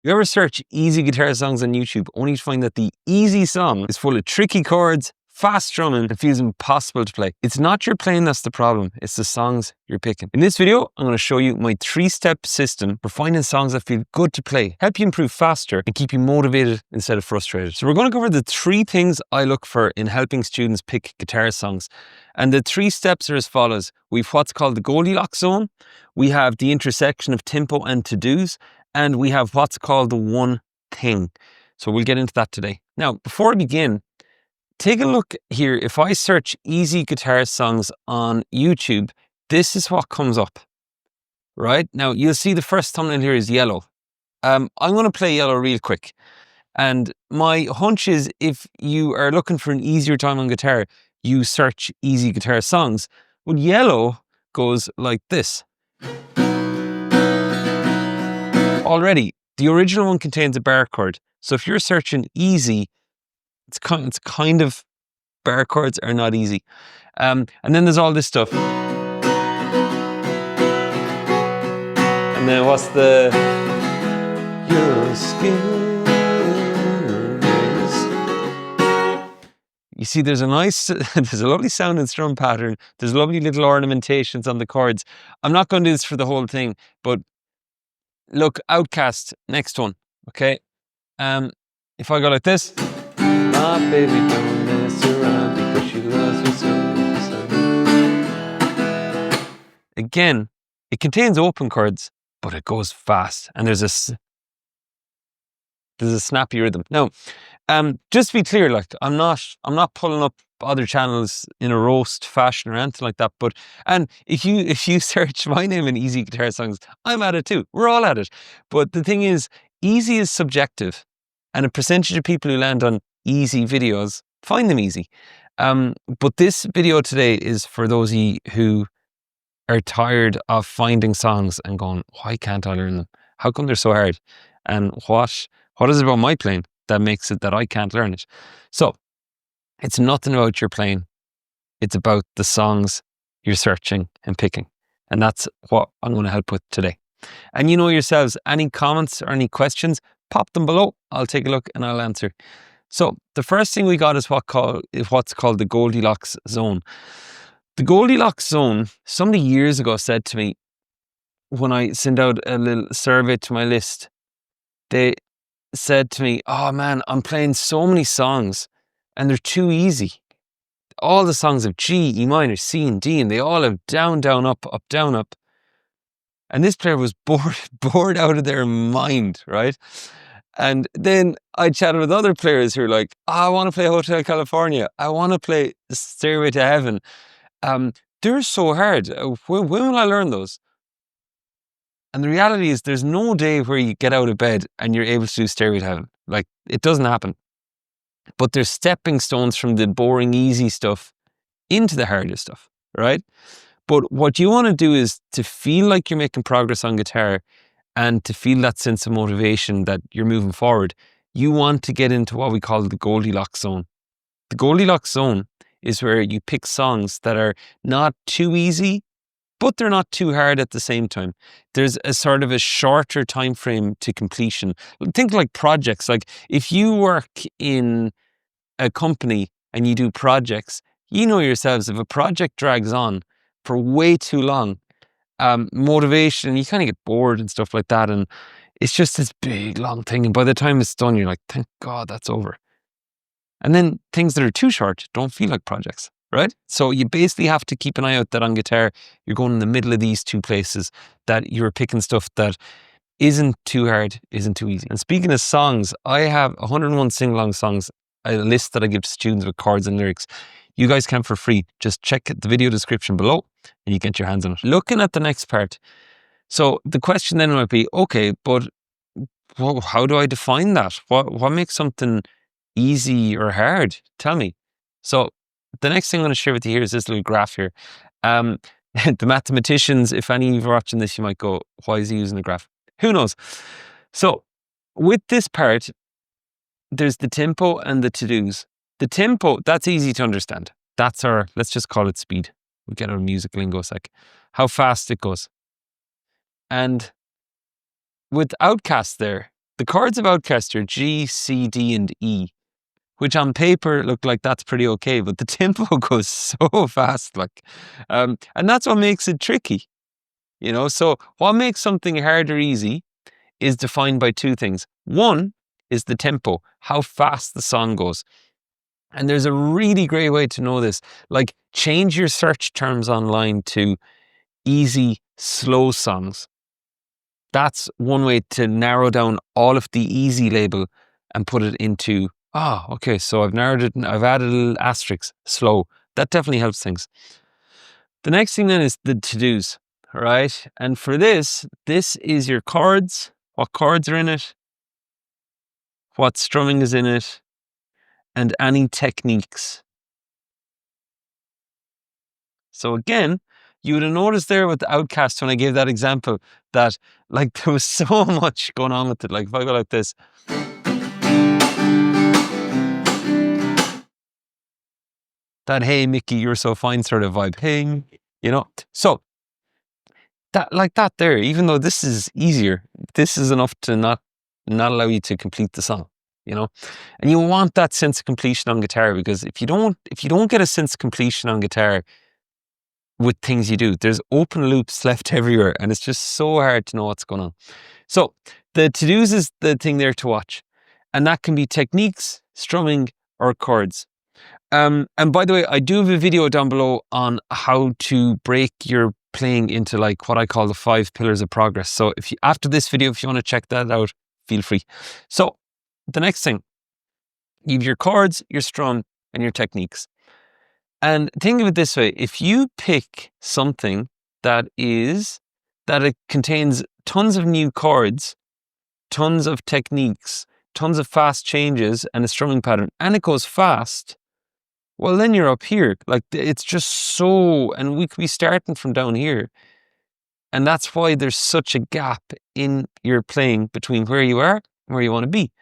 You ever search easy guitar songs on YouTube only to find that the easy song is full of tricky chords, fast strumming, and feels impossible to play? It's not your playing that's the problem, it's the songs you're picking. In this video, I'm going to show you my 3-step system for finding songs that feel good to play, help you improve faster, and keep you motivated instead of frustrated. So we're going to cover the 3 things I look for in helping students pick guitar songs. And the 3 steps are as follows. We've what's called the Goldilocks Zone, we have the intersection of tempo and to-dos, and we have what's called the one thing. So we'll get into that today. Now, before I begin, take a look here. If I search easy guitar songs on YouTube, this is what comes up, right? Now, you'll see the first thumbnail here is yellow. I'm going to play yellow real quick. And my hunch is if you are looking for an easier time on guitar, you search easy guitar songs. Well, yellow goes like this. Already, the original one contains a bar chord. So if you're searching easy, it's kind of bar chords are not easy. And then there's all this stuff. And then what's the your skin is. You see, there's a nice, there's a lovely sound and strum pattern. There's lovely little ornamentations on the chords. I'm not going to do this for the whole thing, but look, Outcast, next one, okay? If I go like this, my baby don't mess around because she loves me so. Again, it contains open chords, but it goes fast, and there's a snappy rhythm. Now, just to be clear, like I'm not pulling up other channels in a roast fashion or anything like that. But if you search my name in easy guitar songs, I'm at it too. We're all at it. But the thing is, easy is subjective, and a percentage of people who land on easy videos find them easy. But this video today is for those of you who are tired of finding songs and going, why can't I learn them? How come they're so hard? And what is it about my playing that makes it that I can't learn it? So it's nothing about your playing. It's about the songs you're searching and picking. And that's what I'm going to help with today. And you know yourselves, any comments or any questions, pop them below. I'll take a look and I'll answer. So the first thing we got is what's called the Goldilocks Zone. The Goldilocks Zone, somebody years ago said to me, when I sent out a little survey to my list, they said to me, oh man, I'm playing so many songs and they're too easy. All the songs have G, E minor, C and D, and they all have down, down, up, up, down, up. And this player was bored out of their mind, right? And then I chatted with other players who are like, oh, I want to play Hotel California. I want to play Stairway to Heaven. They're so hard. When will I learn those? And the reality is there's no day where you get out of bed and you're able to do Stairway to Heaven. Like, it doesn't happen. But there's stepping stones from the boring, easy stuff into the harder stuff, right? But what you want to do is to feel like you're making progress on guitar and to feel that sense of motivation that you're moving forward. You want to get into what we call the Goldilocks Zone. The Goldilocks Zone is where you pick songs that are not too easy, but they're not too hard at the same time. There's a sort of a shorter time frame to completion. Think like projects. Like if you work in a company and you do projects, you know yourselves, if a project drags on for way too long, motivation, you kind of get bored and stuff like that. And it's just this big, long thing. And by the time it's done, you're like, thank God that's over. And then things that are too short don't feel like projects, right? So you basically have to keep an eye out that on guitar, you're going in the middle of these two places, that you're picking stuff that isn't too hard, isn't too easy. And speaking of songs, I have 101 sing-along songs, a list that I give to students with chords and lyrics. You guys can for free. Just check the video description below and you get your hands on it. Looking at the next part. So the question then might be, okay, but how do I define that? What makes something easy or hard? Tell me. So the next thing I'm going to share with you here is this little graph here. The mathematicians, if any of you are watching this, you might go, why is he using a graph? Who knows? So with this part, there's the tempo and the to-dos. The tempo, that's easy to understand. That's our, let's just call it speed. We'll get our music lingo sec. How fast it goes. And with Outcast there, the chords of Outcast are G, C, D, and E, which on paper look like that's pretty okay, but the tempo goes so fast, like, and that's what makes it tricky, you know? So what makes something hard or easy is defined by two things. One is the tempo, how fast the song goes. And there's a really great way to know this. Like, change your search terms online to easy, slow songs. That's one way to narrow down all of the easy label and put it into, okay, so I've narrowed it and I've added a little asterisk, slow. That definitely helps things. The next thing then is the to-dos, right? And for this is your chords, what chords are in it, what strumming is in it, and any techniques. So again, you would have noticed there with the Outcast when I gave that example that like there was so much going on with it. Like if I go like this. That "Hey Mickey, you're so fine" sort of vibe. Hey, you know. So that like that there, even though this is easier, this is enough to not allow you to complete the song, you know. And you want that sense of completion on guitar, because if you don't get a sense of completion on guitar with things you do, there's open loops left everywhere, and it's just so hard to know what's going on. So the to-dos is the thing there to watch, and that can be techniques, strumming, or chords. And by the way, I do have a video down below on how to break your playing into like what I call the 5 pillars of progress. So if you, after this video, if you want to check that out, feel free. So the next thing, you have your chords, your strum, and your techniques. And think of it this way: if you pick something that it contains tons of new chords, tons of techniques, tons of fast changes, and a strumming pattern, and it goes fast, well, then you're up here. Like, it's just so, and we could be starting from down here. And that's why there's such a gap in your playing between where you are and where you want to be.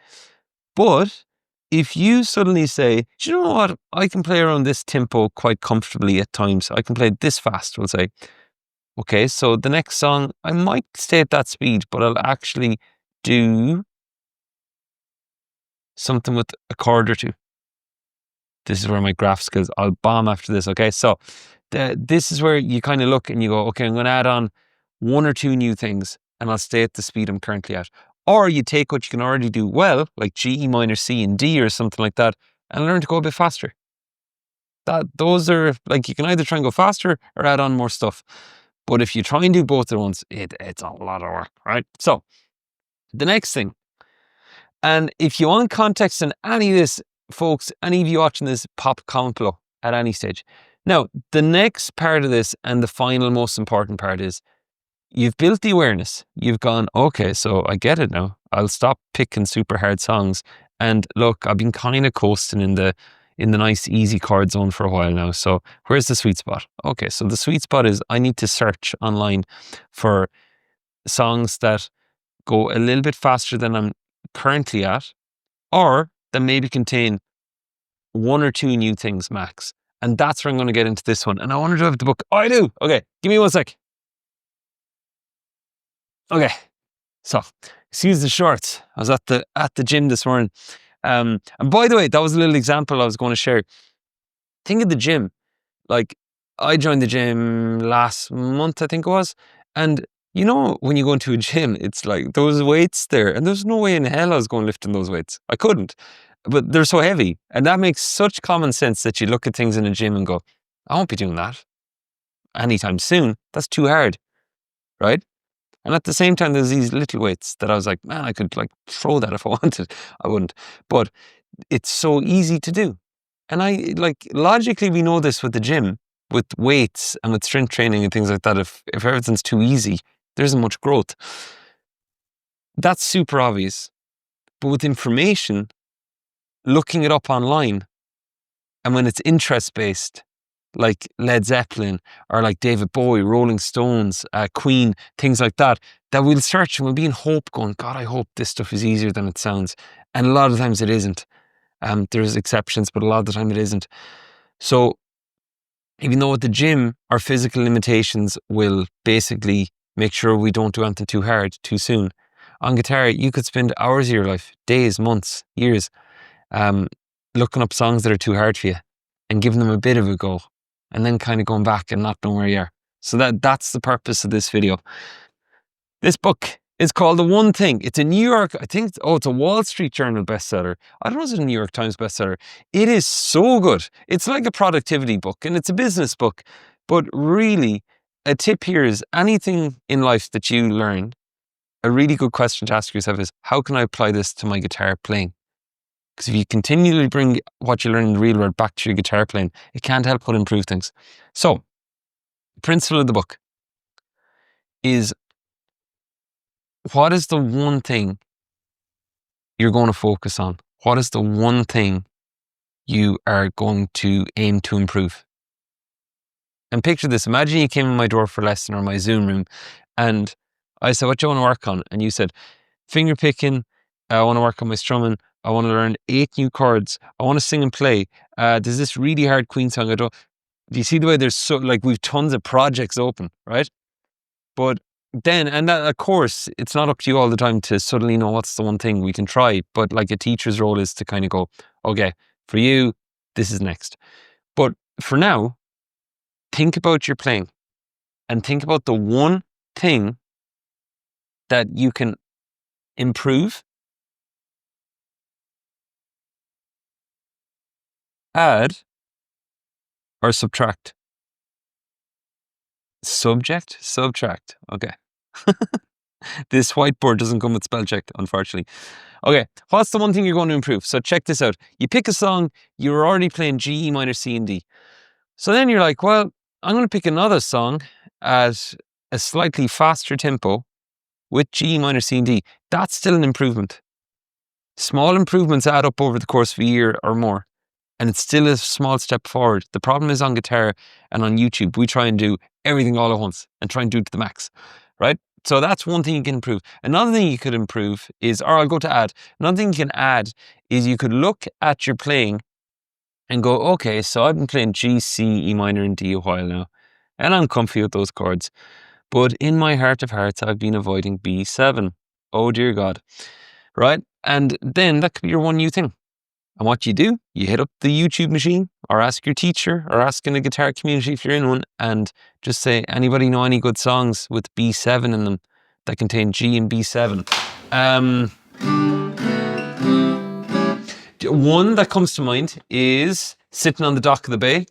But if you suddenly say, do you know what? I can play around this tempo quite comfortably at times. I can play this fast, we'll say. Okay, so the next song, I might stay at that speed, but I'll actually do something with a chord or two. This is where my graph skills, I'll bomb after this. Okay, so this is where you kind of look and you go, okay, I'm going to add on 1 or 2 new things and I'll stay at the speed I'm currently at. Or you take what you can already do well, like G, E minor, C, and D or something like that, and learn to go a bit faster. Those are, like, you can either try and go faster or add on more stuff. But if you try and do both at once, it's a lot of work, right? So the next thing, and if you want context in any of this, folks, any of you watching this, pop comment below at any stage. Now, the next part of this, and the final most important part, is you've built the awareness. You've gone, okay, so I get it now. I'll stop picking super hard songs. And look, I've been kind of coasting in the nice easy chord zone for a while now. So where's the sweet spot? Okay, so the sweet spot is I need to search online for songs that go a little bit faster than I'm currently at, or that maybe contain 1 or 2 new things max. And that's where I'm going to get into this one. And I wonder, do I have the book? Oh, I do. Okay, give me 1 sec. Okay, so excuse the shorts. I was at the gym this morning. And by the way, that was a little example I was going to share. Think of the gym. Like, I joined the gym last month, I think it was. And you know, when you go into a gym, it's like those weights there, and there's no way in hell I was going lifting those weights. I couldn't, but they're so heavy. And that makes such common sense that you look at things in a gym and go, I won't be doing that anytime soon. That's too hard, right? And at the same time, there's these little weights that I was like, man, I could like throw that if I wanted. I wouldn't. But it's so easy to do. And I like, logically, we know this with the gym, with weights and with strength training and things like that. If everything's too easy, there isn't much growth. That's super obvious. But with information, looking it up online, and when it's interest-based, like Led Zeppelin or like David Bowie, Rolling Stones, Queen, things like that, that we'll search and we'll be in hope going, God, I hope this stuff is easier than it sounds. And a lot of times it isn't. There's exceptions, but a lot of the time it isn't. So even though at the gym, our physical limitations will basically make sure we don't do anything too hard too soon, on guitar, you could spend hours of your life, days, months, years, looking up songs that are too hard for you and giving them a bit of a go, and then kind of going back and not knowing where you are. So that's the purpose of this video. This book is called The One Thing. It's a New York, I think, it's a Wall Street Journal bestseller. I don't know if it's a New York Times bestseller. It is so good. It's like a productivity book and it's a business book. But really, a tip here is anything in life that you learn, a really good question to ask yourself is, how can I apply this to my guitar playing? Because if you continually bring what you learn in the real world back to your guitar playing, it can't help but improve things. So, the principle of the book is, what is the one thing you're going to focus on? What is the one thing you are going to aim to improve? And picture this. Imagine you came in my door for a lesson or my Zoom room and I said, what do you want to work on? And you said, finger picking. I want to work on my strumming. I want to learn 8 new chords. I want to sing and play. There's this really hard Queen song. Do you see the way there's we've tons of projects open, right? But then, and that, of course, it's not up to you all the time to suddenly know what's the one thing. We can try, but like a teacher's role is to kind of go, okay, for you, this is next. But for now, think about your playing and think about the one thing that you can improve, add, or subtract. Subtract. Okay. This whiteboard doesn't come with spell check, unfortunately. Okay, what's the one thing you're going to improve? So check this out. You pick a song, you're already playing G, E minor, C, and D. So then you're like, well, I'm going to pick another song at a slightly faster tempo with G, E minor, C, and D. That's still an improvement. Small improvements add up over the course of a year or more. And it's still a small step forward. The problem is on guitar and on YouTube, we try and do everything all at once and try and do it to the max, right? So that's one thing you can improve. Another thing you could improve is, or I'll go to add. Another thing you can add is you could look at your playing and go, okay, so I've been playing G, C, E minor, and D a while now, and I'm comfy with those chords. But in my heart of hearts, I've been avoiding B7. Oh dear God, right? And then that could be your one new thing. And what you do, you hit up the YouTube machine or ask your teacher or ask in a guitar community if you're in one and just say, anybody know any good songs with B7 in them that contain G and B7? One that comes to mind is Sitting on the Dock of the Bay.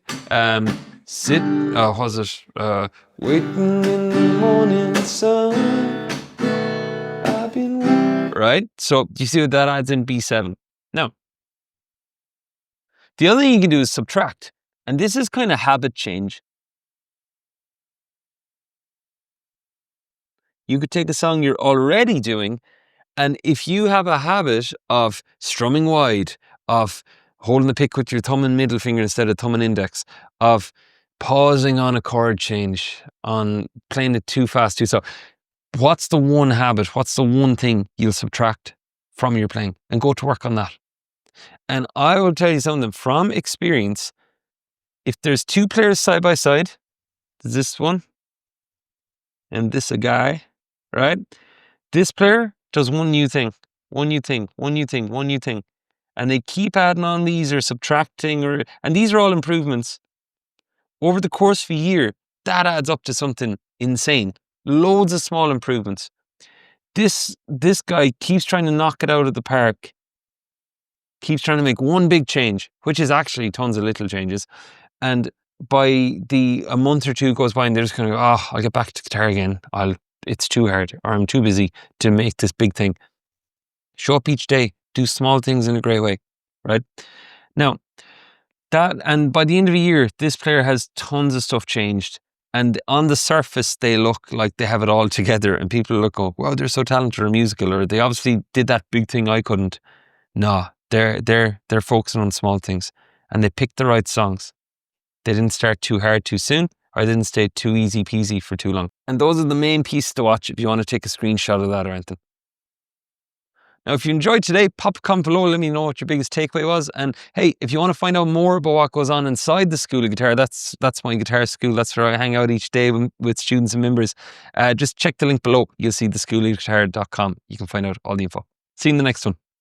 Waiting in the morning sun. I've been... Right? So you see what that adds in B7. Now, the other thing you can do is subtract. And this is kind of habit change. You could take a song you're already doing, and if you have a habit of strumming wide, of holding the pick with your thumb and middle finger instead of thumb and index, of pausing on a chord change, on playing it too fast, too slow, what's the one habit? What's the one thing you'll subtract from your playing? And go to work on that. And I will tell you something from experience. If there's 2 players side by side, this one and this a guy, right? This player does one new thing, one new thing, one new thing, one new thing. And they keep adding on these or subtracting, and these are all improvements. Over the course of a year, that adds up to something insane. Loads of small improvements. This guy keeps trying to knock it out of the park. Keeps trying to make one big change, which is actually tons of little changes. And by a month or 2 goes by and they're just going to go, oh, I'll get back to guitar again. It's too hard, or I'm too busy to make this big thing. Show up each day, do small things in a great way, right? Now, and by the end of a year, this player has tons of stuff changed. And on the surface, they look like they have it all together. And people look, oh, wow, they're so talented or musical, or they obviously did that big thing I couldn't. No, they're focusing on small things, and they picked the right songs. They didn't start too hard too soon, or didn't stay too easy peasy for too long. And those are the main pieces to watch if you want to take a screenshot of that or anything. Now, if you enjoyed today, pop a comment below, let me know what your biggest takeaway was. And hey, if you want to find out more about what goes on inside the School of Guitar, that's my guitar school. That's where I hang out each day with students and members. Just check the link below. You'll see theschoolofguitar.com. You can find out all the info. See you in the next one.